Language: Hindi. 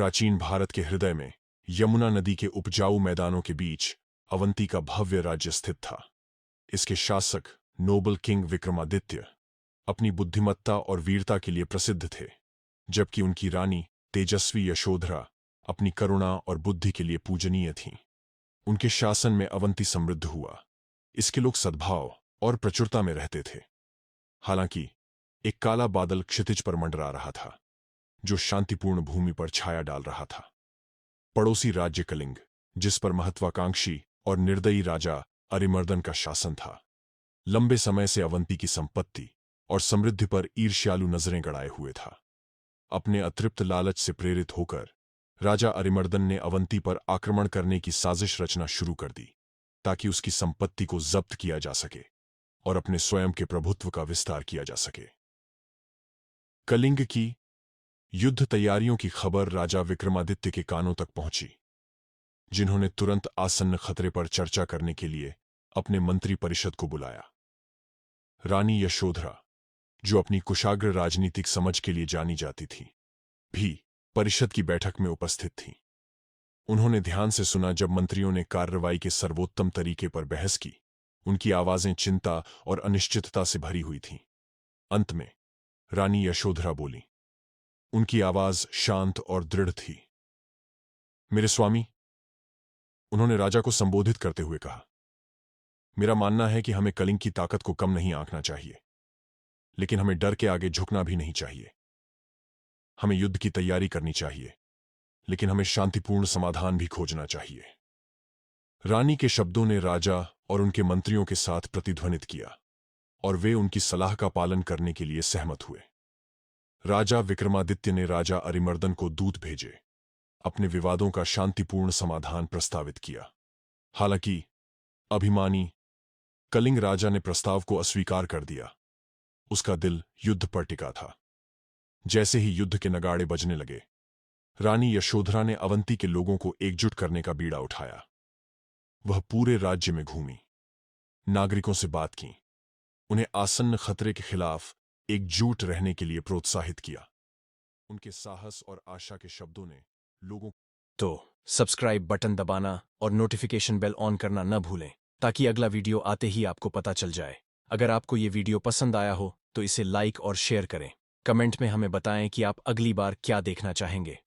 प्राचीन भारत के हृदय में यमुना नदी के उपजाऊ मैदानों के बीच अवंती का भव्य राज्य स्थित था। इसके शासक नोबल किंग विक्रमादित्य अपनी बुद्धिमत्ता और वीरता के लिए प्रसिद्ध थे, जबकि उनकी रानी तेजस्वी यशोधरा अपनी करुणा और बुद्धि के लिए पूजनीय थीं। उनके शासन में अवंती समृद्ध हुआ। इसके लोग सद्भाव और प्रचुरता में रहते थे। हालांकि एक काला बादल क्षितिज पर मंडरा रहा था, जो शांतिपूर्ण भूमि पर छाया डाल रहा था। पड़ोसी राज्य कलिंग, जिस पर महत्वाकांक्षी और निर्दयी राजा अरिमर्दन का शासन था, लंबे समय से अवंती की संपत्ति और समृद्धि पर ईर्ष्यालु नजरें गड़ाए हुए था। अपने अतृप्त लालच से प्रेरित होकर राजा अरिमर्दन ने अवंती पर आक्रमण करने की साजिश रचना शुरू कर दी, ताकि उसकी संपत्ति को जब्त किया जा सके और अपने स्वयं के प्रभुत्व का विस्तार किया जा सके। कलिंग की युद्ध तैयारियों की खबर राजा विक्रमादित्य के कानों तक पहुंची, जिन्होंने तुरंत आसन्न खतरे पर चर्चा करने के लिए अपने मंत्री परिषद को बुलाया। रानी यशोधरा, जो अपनी कुशाग्र राजनीतिक समझ के लिए जानी जाती थी, भी परिषद की बैठक में उपस्थित थी। उन्होंने ध्यान से सुना जब मंत्रियों ने कार्रवाई के सर्वोत्तम तरीके पर बहस की। उनकी आवाजें चिंता और अनिश्चितता से भरी हुई थीं। अंत में रानी यशोधरा बोली। उनकी आवाज शांत और दृढ़ थी। मेरे स्वामी, उन्होंने राजा को संबोधित करते हुए कहा, मेरा मानना है कि हमें कलिंग की ताकत को कम नहीं आंकना चाहिए, लेकिन हमें डर के आगे झुकना भी नहीं चाहिए। हमें युद्ध की तैयारी करनी चाहिए, लेकिन हमें शांतिपूर्ण समाधान भी खोजना चाहिए। रानी के शब्दों ने राजा और उनके मंत्रियों के साथ प्रतिध्वनित किया, और वे उनकी सलाह का पालन करने के लिए सहमत हुए। राजा विक्रमादित्य ने राजा अरिमर्दन को दूत भेजे, अपने विवादों का शांतिपूर्ण समाधान प्रस्तावित किया। हालांकि अभिमानी कलिंग राजा ने प्रस्ताव को अस्वीकार कर दिया। उसका दिल युद्ध पर टिका था। जैसे ही युद्ध के नगाड़े बजने लगे, रानी यशोधरा ने अवंती के लोगों को एकजुट करने का बीड़ा उठाया। वह पूरे राज्य में घूमी, नागरिकों से बात की, उन्हें आसन्न खतरे के खिलाफ एकजुट रहने के लिए प्रोत्साहित किया। उनके साहस और आशा के शब्दों ने लोगों तो सब्सक्राइब बटन दबाना और नोटिफिकेशन बेल ऑन करना न भूलें, ताकि अगला वीडियो आते ही आपको पता चल जाए। अगर आपको ये वीडियो पसंद आया हो तो इसे लाइक और शेयर करें। कमेंट में हमें बताएं कि आप अगली बार क्या देखना चाहेंगे।